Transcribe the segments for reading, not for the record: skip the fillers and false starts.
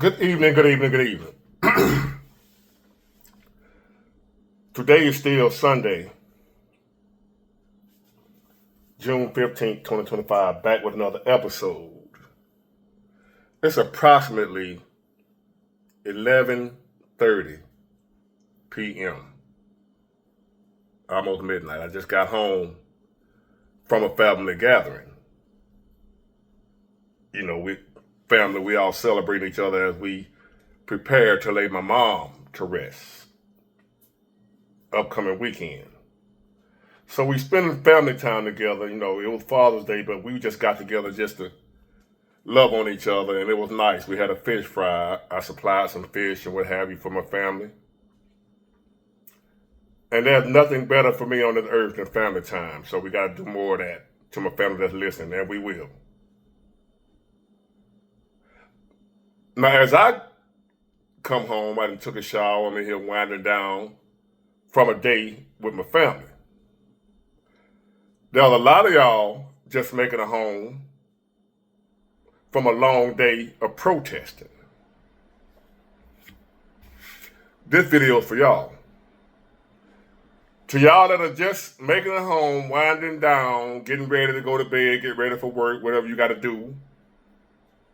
Good evening, good evening, good evening. Today is still Sunday, June 15th, 2025, back with another episode. It's approximately 11:30 p.m., almost midnight. I just got home from a family gathering. We all celebrate each other as we prepare to lay my mom to rest upcoming weekend. So we spend family time together. It was Father's Day, but we just got together just to love on each other, and it was nice. We had a fish fry. I supplied some fish and what have you for my family. And there's nothing better for me on this earth than family time. So we got to do more of that to my family that's listening, and we will. Now, as I come home, I done took a shower. I'm in here winding down from a day with my family. There's a lot of y'all just making a home from a long day of protesting. This video is for y'all. To y'all that are just making a home, winding down, getting ready to go to bed, get ready for work, whatever you got to do,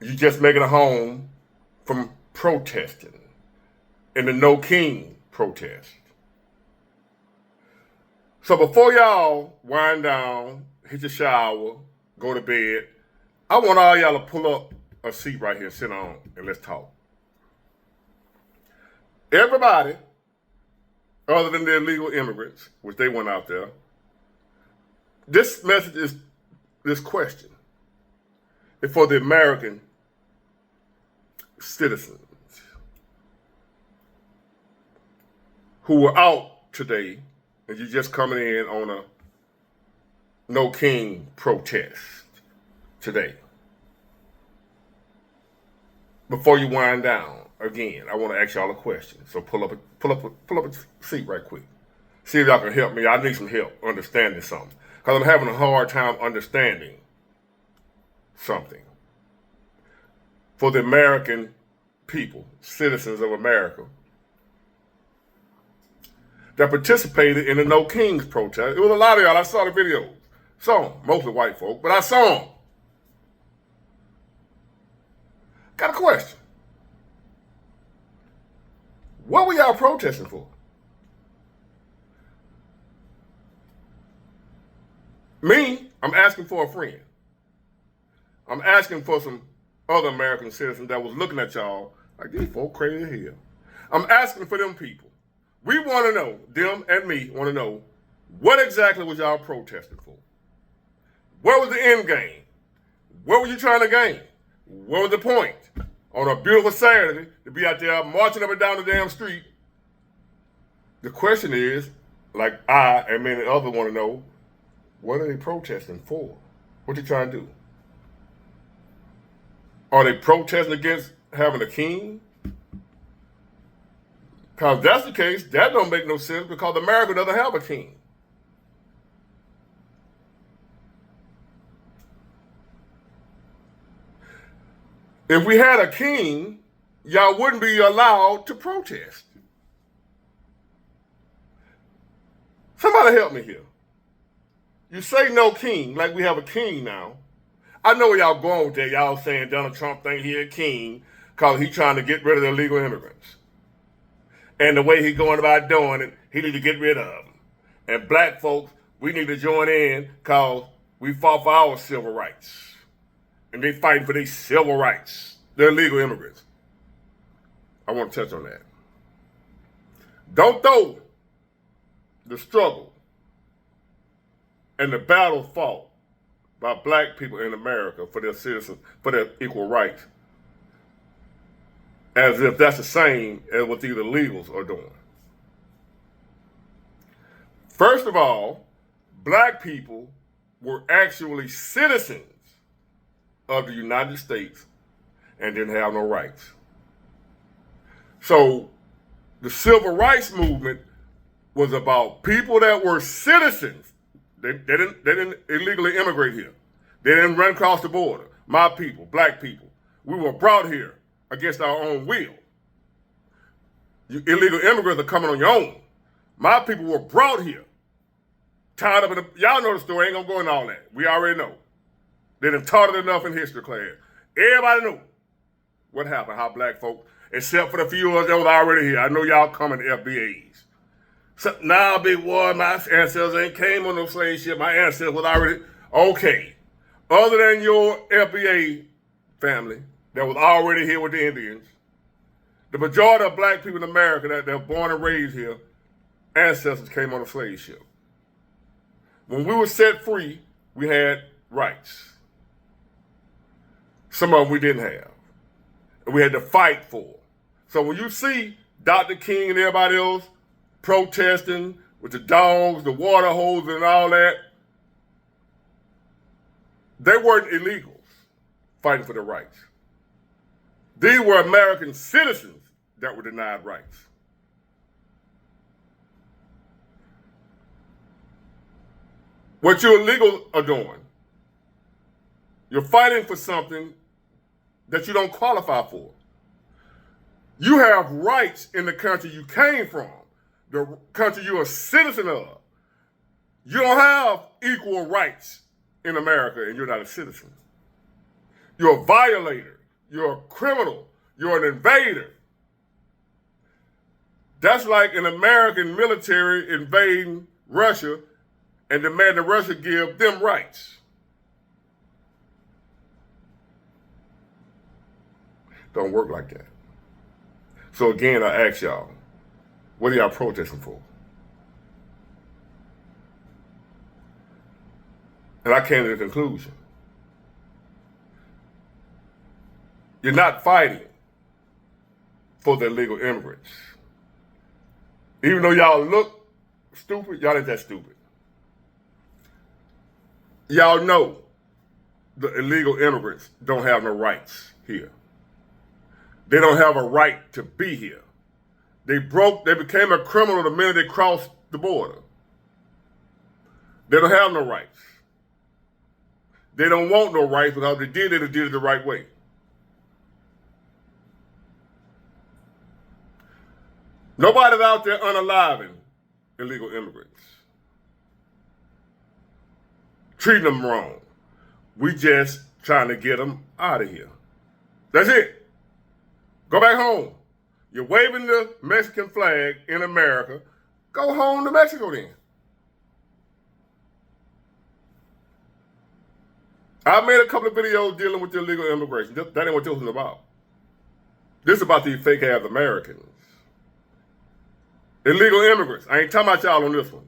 you just making a home from protesting in the No King protest. So before y'all wind down, hit your shower, go to bed, I want all y'all to pull up a seat right here, sit on, and let's talk. Everybody, other than the illegal immigrants, which they went out there, this message is, this question is for the American citizens who were out today and you're just coming in on a No King protest today. Before you wind down, again, I want to ask y'all a question. So pull up a seat right quick. See if y'all can help me. I need some help understanding something, because I'm having a hard time understanding something. For the American people, citizens of America, that participated in the No Kings protest. It was a lot of y'all. I saw the videos. Saw them, mostly white folk, but I saw them. Got a question. What were y'all protesting for? Me, I'm asking for a friend. I'm asking for some other American citizens that was looking at y'all like, these folk crazy as hell. I'm asking for them people. We want to know, them and me want to know, what exactly was y'all protesting for? What was the end game? What were you trying to gain? What was the point? On a beautiful Saturday, to be out there marching up and down the damn street. The question is, like I and many others want to know, what are they protesting for? What they trying to do? Are they protesting against having a king? Because if that's the case, that don't make no sense, because America doesn't have a king. If we had a king, y'all wouldn't be allowed to protest. Somebody help me here. You say no king, like we have a king now. I know where y'all going with that. Y'all saying Donald Trump think he a king because he trying to get rid of the illegal immigrants. And the way he going about doing it, he need to get rid of them. And black folks, we need to join in because we fought for our civil rights. And they fighting for their civil rights. They're illegal immigrants. I want to touch on that. Don't throw the struggle and the battle fought by black people in America for their citizens, for their equal rights, as if that's the same as what these illegals are doing. First of all, black people were actually citizens of the United States and didn't have no rights. So the civil rights movement was about people that were citizens. They didn't illegally immigrate here. They didn't run across the border. My people, black people, we were brought here against our own will. You illegal immigrants are coming on your own. My people were brought here, tied up in y'all know the story, ain't gonna go into all that. We already know. They done taught it enough in history class. Everybody knew what happened, how black folk, except for the few of us that was already here. I know y'all coming to FBAs. So now, big boy, my ancestors ain't came on no slave ship. My ancestors was already, okay. Other than your FBA family that was already here with the Indians, the majority of black people in America that are born and raised here, ancestors came on a slave ship. When we were set free, we had rights. Some of them we didn't have. And we had to fight for. So when you see Dr. King and everybody else protesting with the dogs, the water hoses and all that, they weren't illegals fighting for their rights. These were American citizens that were denied rights. What you illegals are doing, you're fighting for something that you don't qualify for. You have rights in the country you came from, the country you're a citizen of. You don't have equal rights in America and you're not a citizen. You're a violator. You're a criminal. You're an invader. That's like an American military invading Russia and demanding Russia give them rights. Don't work like that. So again, I ask y'all, what are y'all protesting for? And I came to the conclusion. You're not fighting for the illegal immigrants. Even though y'all look stupid, y'all ain't that stupid. Y'all know the illegal immigrants don't have no rights here. They don't have a right to be here. They became a criminal the minute they crossed the border. They don't have no rights. They don't want no rights because they did it the right way. Nobody's out there unaliving illegal immigrants, treating them wrong. We just trying to get them out of here. That's it. Go back home. You're waving the Mexican flag in America. Go home to Mexico then. I made a couple of videos dealing with the illegal immigration. That ain't what this was about. This is about these fake-ass Americans. Illegal immigrants. I ain't talking about y'all on this one.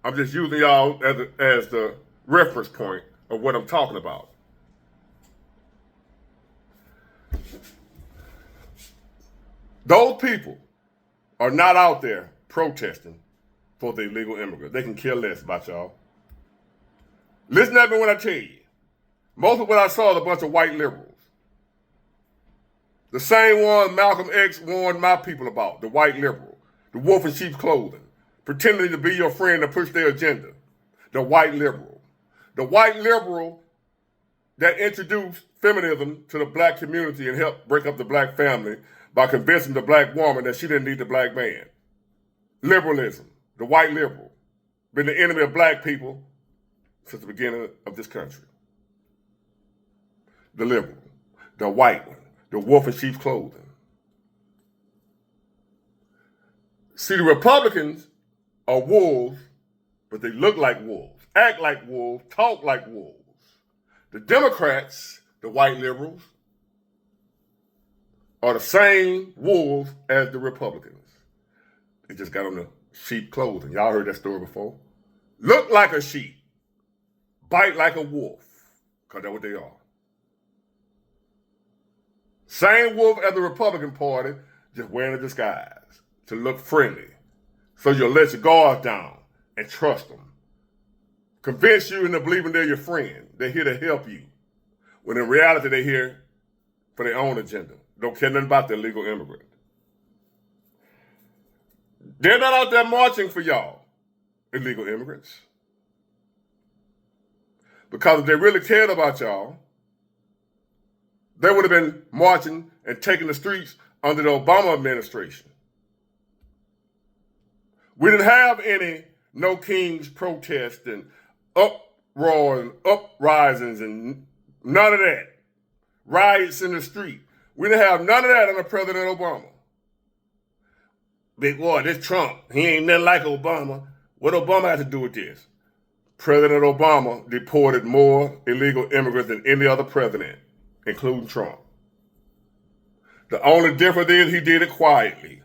I'm just using y'all as the reference point of what I'm talking about. Those people are not out there protesting for the illegal immigrants. They can care less about y'all. Listen to me when I tell you. Most of what I saw is a bunch of white liberals. The same one Malcolm X warned my people about, the white liberal, the wolf in sheep's clothing, pretending to be your friend to push their agenda, the white liberal. The white liberal that introduced feminism to the black community and helped break up the black family by convincing the black woman that she didn't need the black man. Liberalism, the white liberal, been the enemy of black people since the beginning of this country. The liberal, the white one, the wolf in sheep's clothing. See, the Republicans are wolves, but they look like wolves, act like wolves, talk like wolves. The Democrats, the white liberals, are the same wolves as the Republicans. They just got on the sheep clothing. Y'all heard that story before. Look like a sheep, bite like a wolf, because that's what they are. Same wolf as the Republican Party, just wearing a disguise to look friendly. So you'll let your guards down and trust them. Convince you into believing they're your friend. They're here to help you. When in reality, they're here for their own agenda. Don't care nothing about the illegal immigrant. They're not out there marching for y'all, illegal immigrants. Because if they really cared about y'all, They would have been marching and taking the streets under the Obama administration. We didn't have any No Kings protests and uproar and uprisings and none of that. Riots in the street. We didn't have none of that under President Obama. Big boy, this Trump, he ain't nothing like Obama. What Obama had to do with this? President Obama deported more illegal immigrants than any other president, including Trump. The only difference is he did it quietly.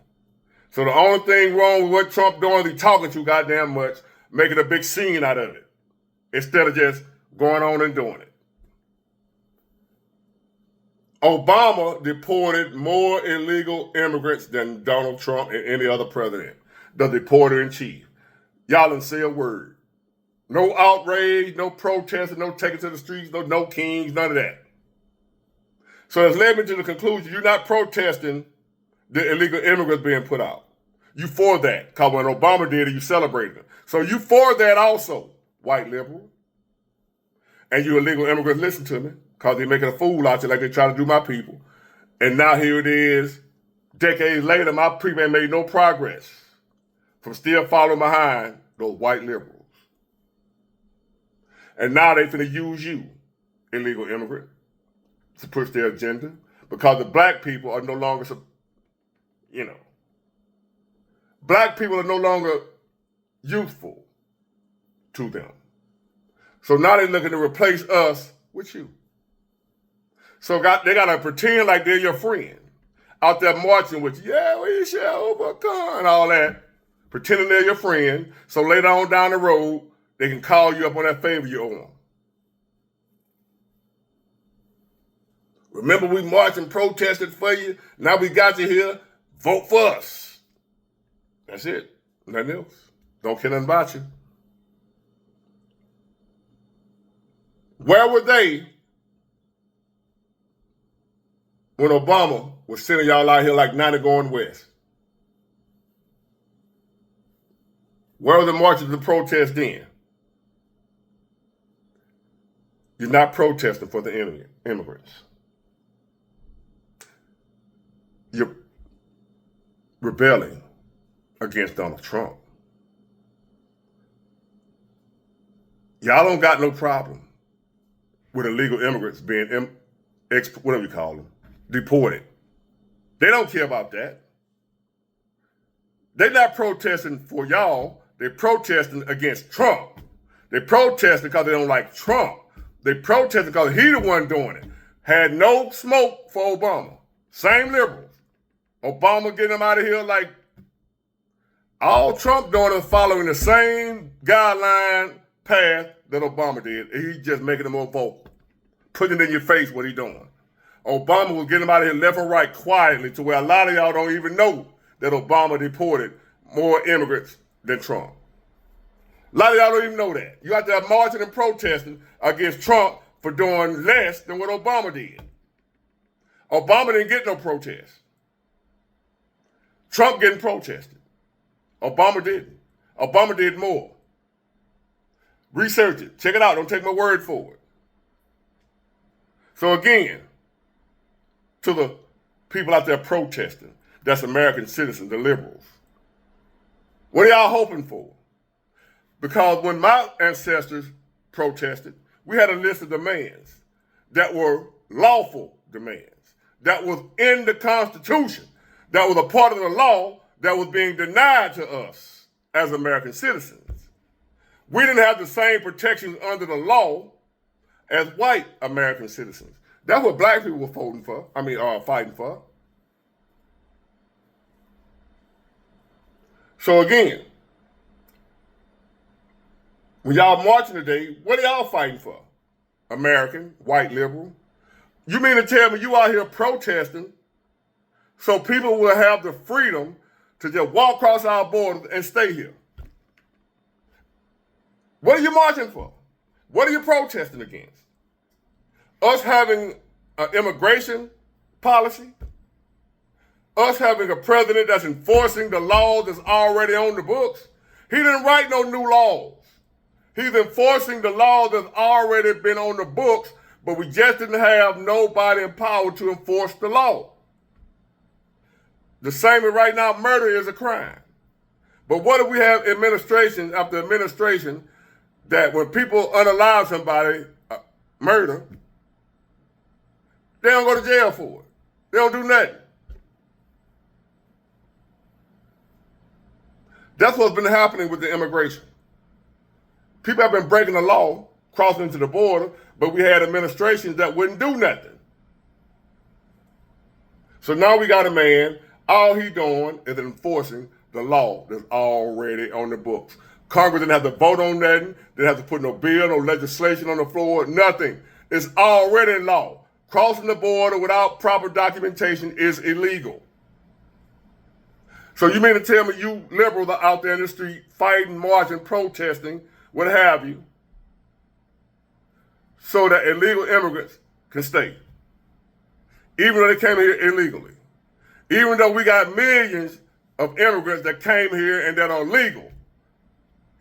So the only thing wrong with what Trump doing is he talking too goddamn much, making a big scene out of it, instead of just going on and doing it. Obama deported more illegal immigrants than Donald Trump and any other president, the deporter in chief. Y'all didn't say a word. No outrage, no protesting, no taking to the streets, no kings, none of that. So it's led me to the conclusion you're not protesting the illegal immigrants being put out. You for that, because when Obama did it, you celebrated it. So you for that also, white liberal. And you illegal immigrants, listen to me, because they're making a fool out of you like they try to do my people. And now here it is, decades later, my people ain't made no progress from still following behind those white liberals. And now they finna use you, illegal immigrant, to push their agenda, because the black people are no longer, black people are no longer useful to them. So now they're looking to replace us with you. So they got to pretend like they're your friend out there marching with you. Yeah, we shall overcome and all that. Pretending they're your friend. So later on down the road, they can call you up on that favor you owe them. Remember we marched and protested for you. Now we got you here. Vote for us. That's it. Nothing else. Don't care nothing about you. Where were they when Obama was sending y'all out here like 90 going west? Where were the marches and protests then? You're not protesting for the immigrants. You're rebelling against Donald Trump. Y'all don't got no problem with illegal immigrants being, whatever you call them, deported. They don't care about that. They're not protesting for y'all. They're protesting against Trump. They're protesting because they don't like Trump. They're protesting because he's the one doing it. Had no smoke for Obama. Same liberals. Obama getting them out of here like all Trump doing is following the same guideline path that Obama did. He's just making them more vocal, putting it in your face what he's doing. Obama was getting them out of here left and right quietly to where a lot of y'all don't even know that Obama deported more immigrants than Trump. A lot of y'all don't even know that. You out there marching and protesting against Trump for doing less than what Obama did. Obama didn't get no protest. Trump getting protested. Obama didn't. Obama did more. Research it. Check it out. Don't take my word for it. So again, to the people out there protesting, that's American citizens, the liberals. What are y'all hoping for? Because when my ancestors protested, we had a list of demands that were lawful demands, that was in the Constitution, that was a part of the law that was being denied to us as American citizens. We didn't have the same protections under the law as white American citizens. That's what black people were fighting for. So again, when y'all marching today, what are y'all fighting for? American, white, liberal. You mean to tell me you out here protesting so people will have the freedom to just walk across our borders and stay here? What are you marching for? What are you protesting against? Us having an immigration policy? Us having a president that's enforcing the laws that's already on the books? He didn't write no new laws. He's enforcing the law that's already been on the books but we just didn't have nobody in power to enforce the law. The same as right now, murder is a crime. But what if we have administration after administration that when people unalive somebody, murder, they don't go to jail for it. They don't do nothing. That's what's been happening with the immigration. People have been breaking the law, crossing into the border, but we had administrations that wouldn't do nothing. So now we got a man, all he doing is enforcing the law that's already on the books. Congress didn't have to vote on nothing, didn't have to put no bill, no legislation on the floor, nothing. It's already law. Crossing the border without proper documentation is illegal. So you mean to tell me you liberals are out there in the street fighting, marching, protesting, what have you, so that illegal immigrants can stay, even though they came here illegally, even though we got millions of immigrants that came here and that are legal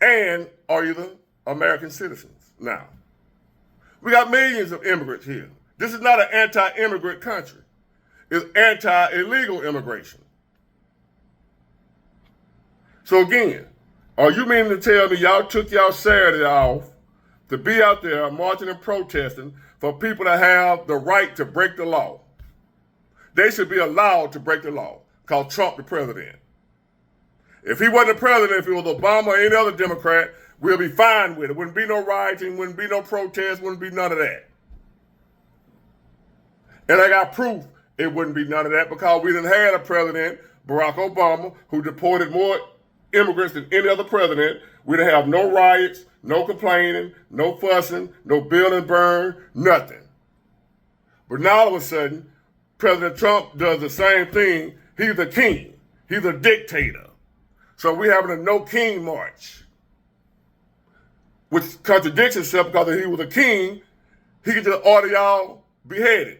and are either American citizens now. We got millions of immigrants here. This is not an anti-immigrant country. It's anti-illegal immigration. So again, are you meaning to tell me y'all took y'all Saturday off to be out there marching and protesting for people that have the right to break the law? They should be allowed to break the law, call Trump the president. If he wasn't the president, if it was Obama or any other Democrat, we'll be fine with it. Wouldn't be no rioting, wouldn't be no protests, wouldn't be none of that. And I got proof it wouldn't be none of that because we didn't have a president, Barack Obama, who deported more immigrants than any other president. We didn't have no riots, no complaining, no fussing, no build and burn, nothing. But now all of a sudden, President Trump does the same thing. He's a king. He's a dictator. So we're having a no king march, which contradicts itself because if he was a king, he could just order y'all beheaded.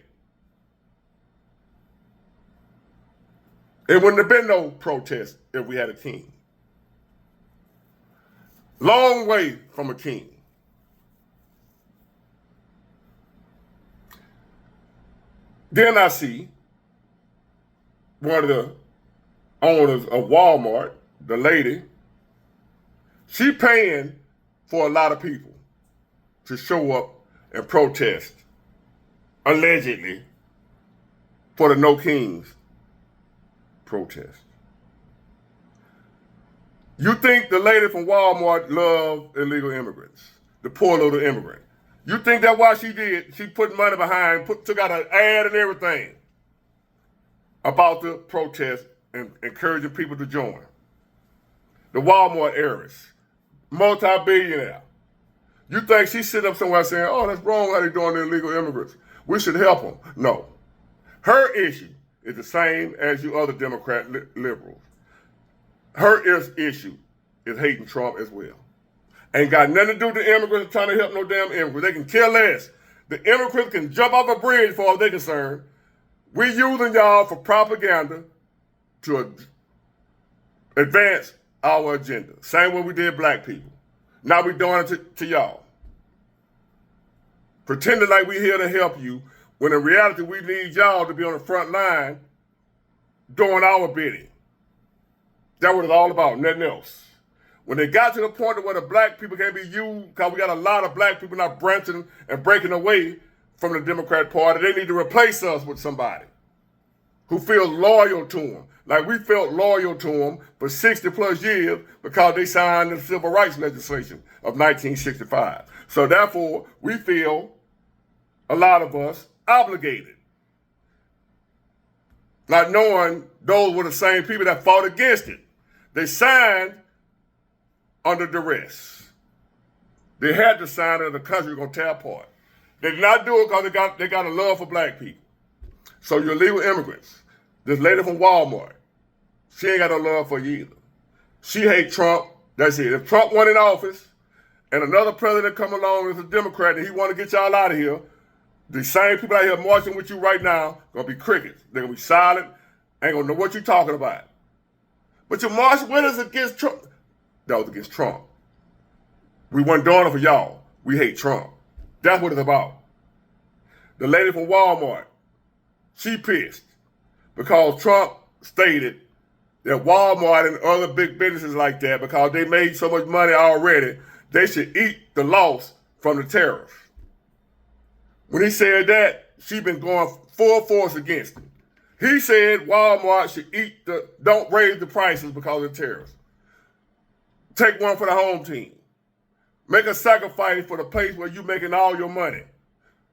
It wouldn't have been no protest if we had a king. Long way from a king. Then I see one of the owners of Walmart, the lady, she paying for a lot of people to show up and protest, allegedly, for the No Kings protest. You think the lady from Walmart loved illegal immigrants, the poor little immigrant. You think that's why she did? She put money behind, took out an ad and everything about the protest and encouraging people to join. The Walmart heiress, multi-billionaire. You think she's sitting up somewhere saying, oh, that's wrong how they're doing the illegal immigrants. We should help them. No. Her issue is the same as you other Democrat liberals. Her issue is hating Trump as well. Ain't got nothing to do with the immigrants trying to help no damn immigrants. They can care less. The immigrants can jump off a bridge for all they're concerned. We're using y'all for propaganda to advance our agenda. Same way we did black people. Now we're doing it to y'all. Pretending like we're here to help you, when in reality we need y'all to be on the front line doing our bidding. That's what it's all about, nothing else. When they got to the point where the black people can't be used, because we got a lot of black people now branching and breaking away from the Democrat Party, they need to replace us with somebody who feels loyal to them. Like we felt loyal to them for 60 plus years because they signed the civil rights legislation of 1965. So therefore, we feel, a lot of us, obligated. Not knowing those were the same people that fought against it. They signed under duress. They had to sign it or the country was going to tear apart. They did not do it because they got a love for black people. So your illegal immigrants, this lady from Walmart, she ain't got no love for you either. She hates Trump. That's it. If Trump won in office and another president come along as a Democrat and he want to get y'all out of here, the same people out here marching with you right now going to be crickets. They're going to be silent, ain't going to know what you're talking about. But your march with us against Trump. That was against Trump. We weren't doing it for y'all. We hate Trump. That's what it's about. the lady from Walmart, she pissed because Trump stated that Walmart and other big businesses like that, because they made so much money already, they should eat the loss from the tariffs. When he said that, she been going full force against him. He said Walmart should don't raise the prices because of the tariffs. Take one for the home team. Make a sacrifice for the place where you're making all your money.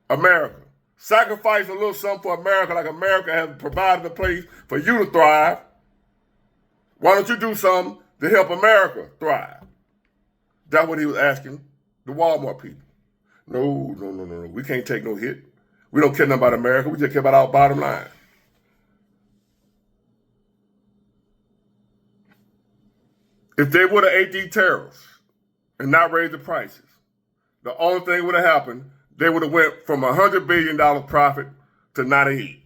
America. Sacrifice a little something for America, like America has provided a place for you to thrive. Why don't you do something to help America thrive? That's what he was asking the Walmart people. No. We can't take no hit. We don't care nothing about America. We just care about our bottom line. If they would have ate these tariffs and not raised the prices, the only thing would have happened, they would have went from $100 billion profit to 98.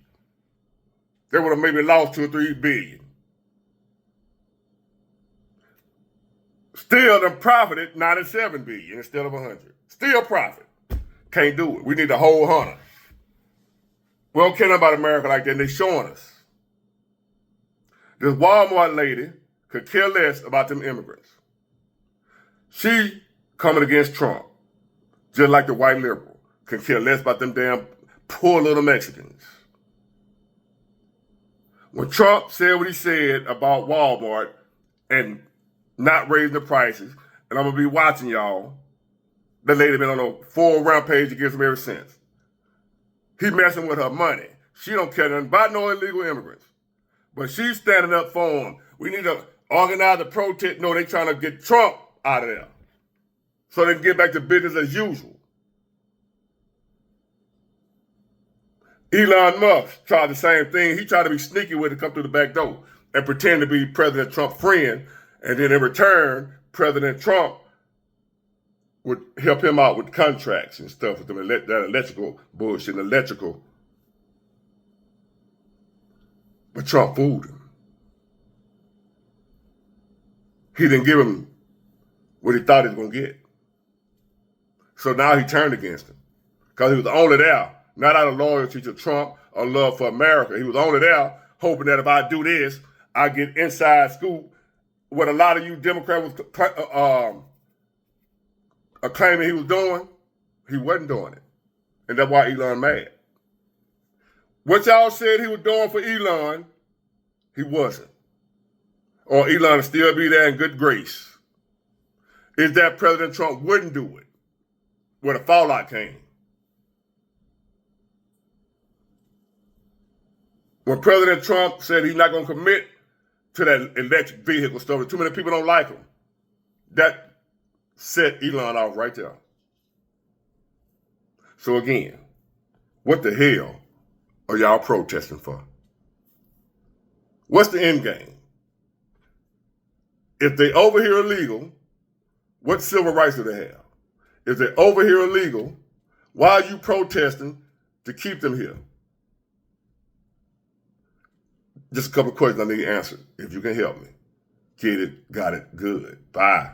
They would have maybe lost 2 or 3 billion. Still, they profited 97 billion instead of 100. Still profit. Can't do it. We need the whole 100. We don't care nothing about America like that, and they're showing us. This Walmart lady could care less about them immigrants. She coming against Trump, just like the white liberal, could care less about them damn poor little Mexicans. When Trump said what he said about Walmart and not raising the prices, and I'm going to be watching y'all, the lady been on a full rampage against him ever since. He messing with her money. She don't care nothing about no illegal immigrants. But she's standing up for him. We need to organize a protest. No, they trying to get Trump out of there so they can get back to business as usual. Elon Musk tried the same thing. He tried to be sneaky with it, come through the back door and pretend to be President Trump's friend. And then in return, President Trump would help him out with contracts and stuff with them, that electrical bullshit, electrical. But Trump fooled him. He didn't give him what he thought he was going to get. So now he turned against him because he was only there, not out of loyalty to Trump or love for America. He was only there hoping that if I do this, I get inside scoop. What a lot of you Democrats was claiming he was doing, he wasn't doing it. And that's why Elon mad. What y'all said he was doing for Elon, he wasn't. Or Elon will still be there in good grace. Is that President Trump wouldn't do it where the fallout came. When President Trump said he's not going to commit to that electric vehicle stuff, too many people don't like him. That set Elon off right there. So again, what the hell are y'all protesting for? What's the end game? If they over here illegal, what civil rights do they have? If they're over here illegal, why are you protesting to keep them here? Just a couple of questions I need answered. If you can help me. Get it, got it, good. Bye.